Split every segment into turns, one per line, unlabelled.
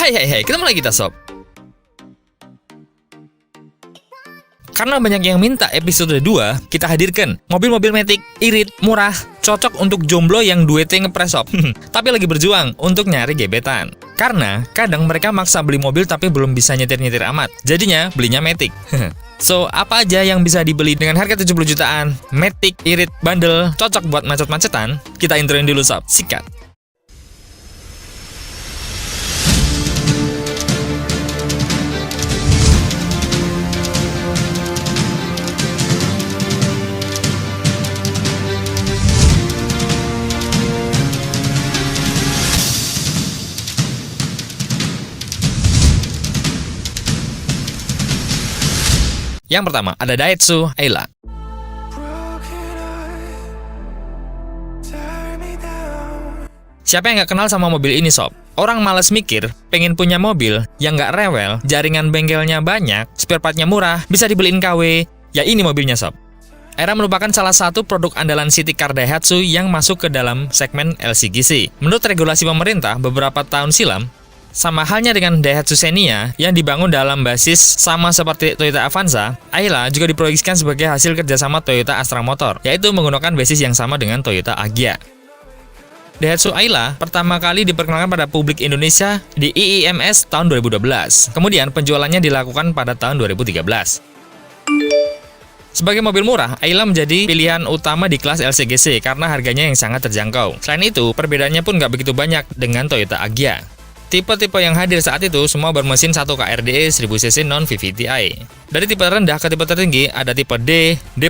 Hai, ketemu lagi kita sob. Karena banyak yang minta episode 2, kita hadirkan mobil-mobil Matic, irit, murah, cocok untuk jomblo yang duete ngepres sob. Tapi lagi berjuang untuk nyari gebetan. Karena kadang mereka maksa beli mobil tapi belum bisa nyetir-nyetir amat. Jadinya belinya Matic. So, apa aja yang bisa dibeli dengan harga 70 jutaan? Matic, irit, bandel, cocok buat macet-macetan? Kita introin dulu sob, sikat. Yang pertama, ada Daihatsu Ayla. Siapa yang nggak kenal sama mobil ini sob? Orang males mikir, pengen punya mobil yang nggak rewel, jaringan bengkelnya banyak, spare partnya murah, bisa dibeliin KW. Ya ini mobilnya sob. Ayla merupakan salah satu produk andalan city car Daihatsu yang masuk ke dalam segmen LCGC. Menurut regulasi pemerintah beberapa tahun silam, sama halnya dengan Daihatsu Xenia yang dibangun dalam basis sama seperti Toyota Avanza, Ayla juga diproyeksikan sebagai hasil kerjasama Toyota Astra Motor, yaitu menggunakan basis yang sama dengan Toyota Agya. Daihatsu Ayla pertama kali diperkenalkan pada publik Indonesia di IIMS tahun 2012. Kemudian penjualannya dilakukan pada tahun 2013. Sebagai mobil murah, Ayla menjadi pilihan utama di kelas LCGC karena harganya yang sangat terjangkau. Selain itu, perbedaannya pun nggak begitu banyak dengan Toyota Agya. Tipe-tipe yang hadir saat itu semua bermesin 1 KRDE 1000cc non-VVT-i. Dari tipe rendah ke tipe tertinggi ada tipe D, D+,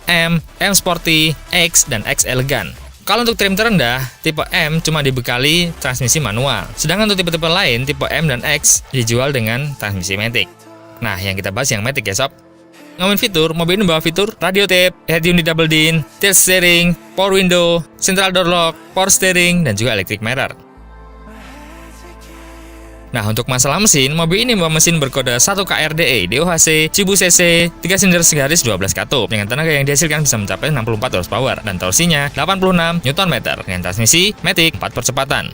M, M Sporty, X, dan X Elegan. Kalau untuk trim terendah, tipe M cuma dibekali transmisi manual. Sedangkan untuk tipe-tipe lain, tipe M dan X dijual dengan transmisi Matic. Nah, yang kita bahas yang Matic ya sob. Ngomongin fitur, mobil ini membawa fitur radio tape, head unit double din, tilt steering, power window, central door lock, power steering, dan juga electric mirror. Nah, untuk masalah mesin, mobil ini membawa mesin berkode 1 KRDE, DOHC, 1000 cc, 3 silinder segaris 12 katup. Dengan tenaga yang dihasilkan bisa mencapai 64 horsepower dan torsinya 86 Nm dengan transmisi Matic 4 percepatan.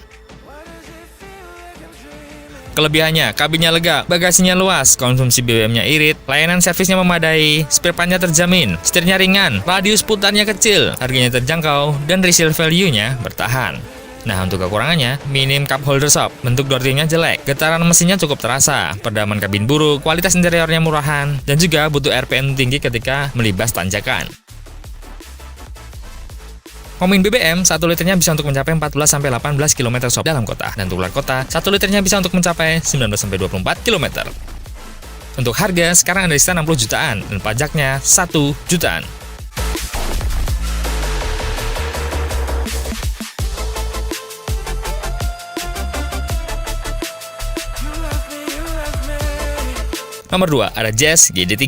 Kelebihannya, kabinnya lega, bagasinya luas, konsumsi BBM-nya irit, layanan servisnya memadai, spare part-nya terjamin, setirnya ringan, radius putarnya kecil, harganya terjangkau, dan resale value-nya bertahan. Nah, untuk kekurangannya, minim cup holder sob, bentuk door trimnya jelek, getaran mesinnya cukup terasa, peredaman kabin buruk, kualitas interiornya murahan, dan juga butuh RPM tinggi ketika melibas tanjakan. Ngomongin BBM, 1 liternya bisa untuk mencapai 14-18 km sob dalam kota, dan untuk luar kota, 1 liternya bisa untuk mencapai 19-24 km. Untuk harga, sekarang ada di 60 jutaan, dan pajaknya 1 jutaan. Nomor 2, ada Jazz GD3.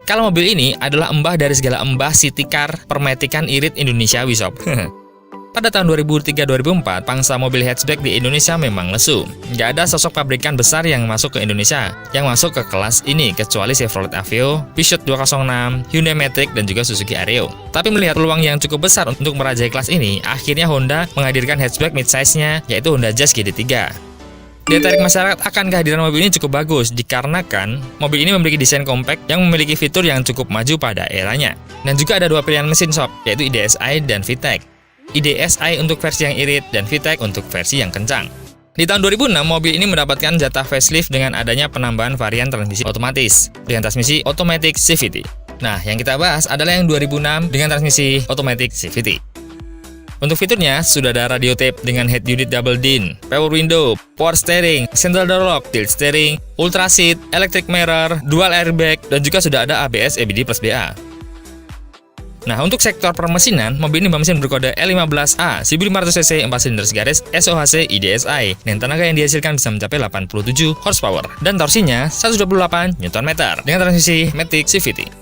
Kalau mobil ini adalah embah dari segala embah city car permetikan irit Indonesiawi sob. Pada tahun 2003-2004, pangsa mobil hatchback di Indonesia memang lesu. Nggak ada sosok pabrikan besar yang masuk ke Indonesia, yang masuk ke kelas ini, kecuali Chevrolet Aveo, Peugeot 206, Hyundai Matic, dan juga Suzuki Areo. Tapi melihat peluang yang cukup besar untuk merajai kelas ini, akhirnya Honda menghadirkan hatchback mid-size-nya, yaitu Honda Jazz GD3. Daya tarik masyarakat akan kehadiran mobil ini cukup bagus, dikarenakan mobil ini memiliki desain compact yang memiliki fitur yang cukup maju pada eranya. Dan juga ada 2 pilihan mesin sob, yaitu IDSI dan VTEC. IDSI untuk versi yang irit dan VTEC untuk versi yang kencang. Di tahun 2006, mobil ini mendapatkan jatah facelift dengan adanya penambahan varian transmisi otomatis dengan transmisi automatic CVT. Nah, yang kita bahas adalah yang 2006 dengan transmisi automatic CVT. Untuk fiturnya, sudah ada radio tape dengan head unit double din, power window, power steering, central door lock, tilt steering, ultra seat, electric mirror, dual airbag, dan juga sudah ada ABS EBD plus BA. Nah, untuk sektor permesinan, mobil ini bermesin berkode L15A 1500cc 4 silinder segaris SOHC IDSI dan tenaga yang dihasilkan bisa mencapai 87 horsepower dan torsinya 128 Nm dengan transmisi Matic CVT.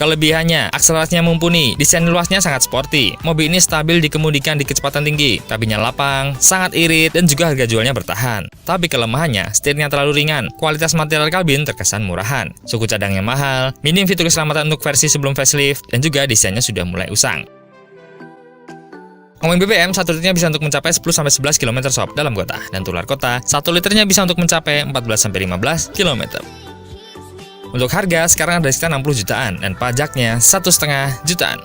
Kelebihannya, akselerasinya mumpuni, desain luasnya sangat sporty. Mobil ini stabil dikemudikan di kecepatan tinggi, kabinnya lapang, sangat irit, dan juga harga jualnya bertahan. Tapi kelemahannya, setirnya terlalu ringan, kualitas material kabin terkesan murahan, suku cadangnya mahal, minim fitur keselamatan untuk versi sebelum facelift, dan juga desainnya sudah mulai usang. Ngomongin BBM, 1 liternya bisa untuk mencapai 10-11 km sob dalam kota, dan luar kota, 1 liternya bisa untuk mencapai 14-15 km. Untuk harga, sekarang ada sekitar 60 jutaan, dan pajaknya 1,5 jutaan.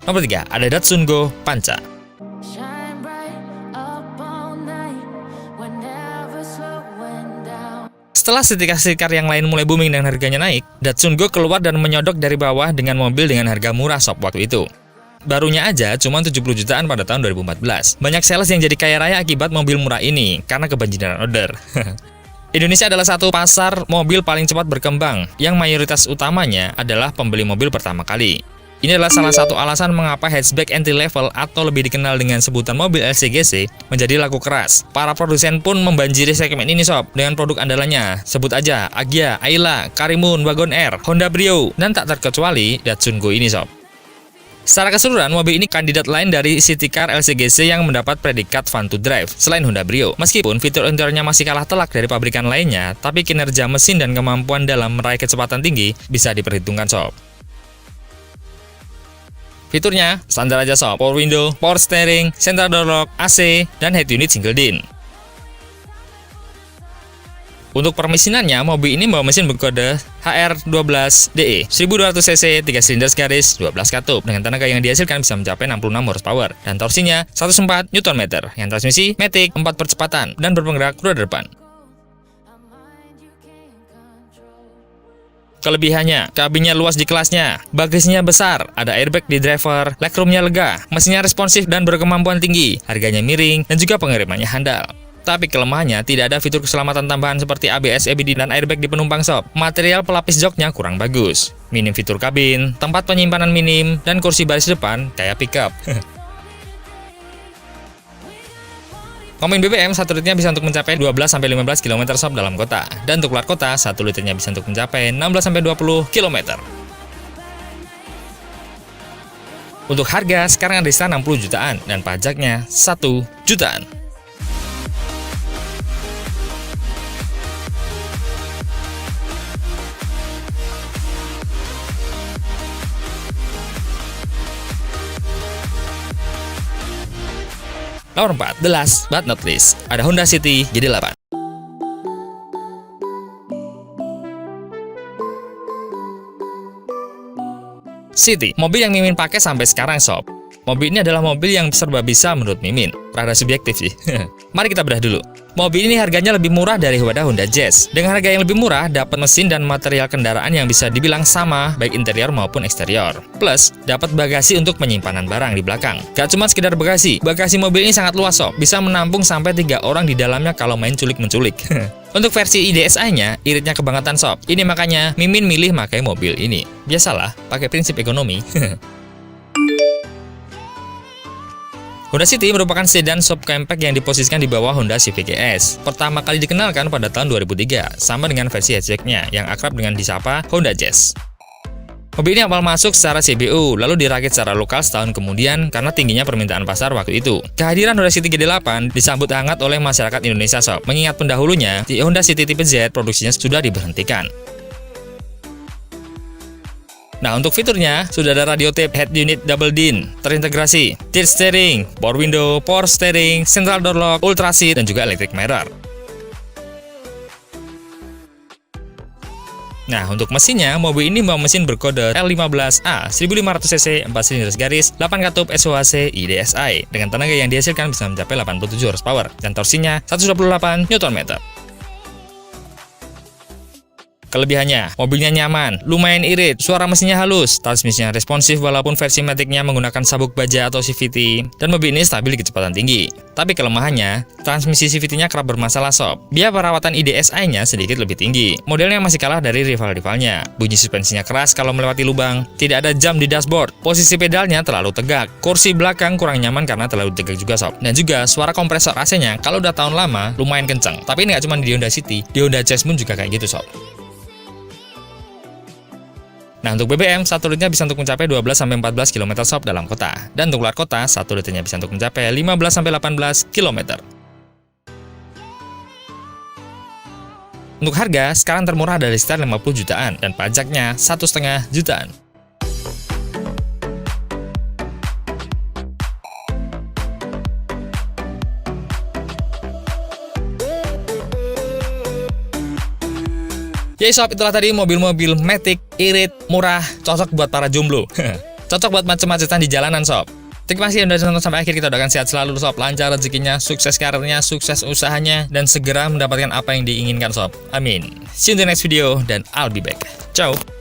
Nomor 3, ada Datsun Go Panca. Setelah sitikar yang lain mulai booming dan harganya naik, Datsun Go keluar dan menyodok dari bawah dengan mobil dengan harga murah sob waktu itu. Barunya aja cuma 70 jutaan pada tahun 2014. Banyak sales yang jadi kaya raya akibat mobil murah ini, karena kebanjiran order. Indonesia adalah satu pasar mobil paling cepat berkembang, yang mayoritas utamanya adalah pembeli mobil pertama kali. Ini adalah salah satu alasan mengapa hatchback entry level atau lebih dikenal dengan sebutan mobil LCGC menjadi laku keras. Para produsen pun membanjiri segmen ini sob dengan produk andalannya. Sebut aja Agya, Ayla, Karimun, Wagon R, Honda Brio, dan tak terkecuali Datsun Go ini sob. Secara keseluruhan, mobil ini kandidat lain dari city car LCGC yang mendapat predikat fun to drive selain Honda Brio. Meskipun fitur interiornya masih kalah telak dari pabrikan lainnya, tapi kinerja mesin dan kemampuan dalam meraih kecepatan tinggi bisa diperhitungkan sob. Fiturnya standar aja sob, power window, power steering, central door lock, AC, dan head unit single din. Untuk permesinannya, mobil ini membawa mesin berkode HR12DE 1200 cc 3 silinder garis 12 katup dengan tenaga yang dihasilkan bisa mencapai 66 horsepower dan torsinya 104 Nm yang transmisi matic 4 percepatan dan berpenggerak roda depan. Kelebihannya, kabinnya luas di kelasnya, bagasinya besar, ada airbag di driver, legroomnya lega, mesinnya responsif dan berkemampuan tinggi, harganya miring, dan juga pengirimannya handal. Tapi kelemahannya, tidak ada fitur keselamatan tambahan seperti ABS, EBD, dan airbag di penumpang sob. Material pelapis joknya kurang bagus, minim fitur kabin, tempat penyimpanan minim, dan kursi baris depan kayak pickup. Ngomongin BBM, 1 liternya bisa untuk mencapai 12-15 km sob dalam kota. Dan untuk luar kota, 1 liternya bisa untuk mencapai 16-20 km. Untuk harga, sekarang ada di 60 jutaan, dan pajaknya 1 jutaan. Nomor 4, the last but not least, ada Honda City GD8. City, mobil yang Mimin pakai sampai sekarang sob. Mobil ini adalah mobil yang serba bisa menurut Mimin. Rada subjektif sih. Mari kita bedah dulu. Mobil ini harganya lebih murah dari wadah Honda Jazz. Dengan harga yang lebih murah, dapat mesin dan material kendaraan yang bisa dibilang sama, baik interior maupun eksterior. Plus, dapat bagasi untuk penyimpanan barang di belakang. Gak cuma sekedar bagasi mobil ini sangat luas sob. Bisa menampung sampai 3 orang di dalamnya kalau main culik-menculik. Untuk versi IDSI-nya, iritnya kebangetan sob. Ini makanya Mimin milih pakai mobil ini. Biasalah, pakai prinsip ekonomi. Honda City merupakan sedan subcompact yang diposisikan di bawah Honda Civic ES. Pertama kali dikenalkan pada tahun 2003, sama dengan versi hatchbacknya yang akrab dengan disapa Honda Jazz. Mobil ini awal masuk secara CBU, lalu dirakit secara lokal setahun kemudian karena tingginya permintaan pasar waktu itu. Kehadiran Honda City GD8 disambut hangat oleh masyarakat Indonesia sob, mengingat pendahulunya di Honda City tipe Z produksinya sudah diberhentikan. Nah, untuk fiturnya, sudah ada radio tape head unit double din, terintegrasi, tilt steering, power window, power steering, central door lock, ultra seat, dan juga electric mirror. Nah, untuk mesinnya, mobil ini membawa mesin berkode L15A 1500 cc 4 silinder garis 8 katup SOHC IDSI dengan tenaga yang dihasilkan bisa mencapai 87 horsepower dan torsinya 128 Nm. Kelebihannya, mobilnya nyaman, lumayan irit, suara mesinnya halus, transmisinya responsif walaupun versi Matic-nya menggunakan sabuk baja atau CVT, dan mobil ini stabil di kecepatan tinggi. Tapi kelemahannya, transmisi CVT-nya kerap bermasalah sob. Biaya perawatan IDSI-nya sedikit lebih tinggi. Modelnya masih kalah dari rival-rivalnya. Bunyi suspensinya keras kalau melewati lubang, tidak ada jam di dashboard, posisi pedalnya terlalu tegak, kursi belakang kurang nyaman karena terlalu tegak juga sob. Dan juga suara kompresor AC-nya kalau udah tahun lama lumayan kenceng. Tapi ini nggak cuma di Honda City, di Honda Jazz pun juga kayak gitu sob. Nah, untuk BBM, 1 litnya bisa untuk mencapai 12-14 km sob dalam kota. Dan untuk luar kota, 1 liternya bisa untuk mencapai 15-18 km. Untuk harga, sekarang termurah dari sekitar 50 jutaan, dan pajaknya 1,5 jutaan. Ya sob, itulah tadi mobil-mobil Matic, irit, murah, cocok buat para jomblo. Cocok buat macet-macetan di jalanan sob. Terima kasih yang sudah nonton sampai akhir. Kita doakan sehat selalu sob, lancar rezekinya, sukses karirnya, sukses usahanya, dan segera mendapatkan apa yang diinginkan sob. Amin. See you in the next video, dan I'll be back. Ciao.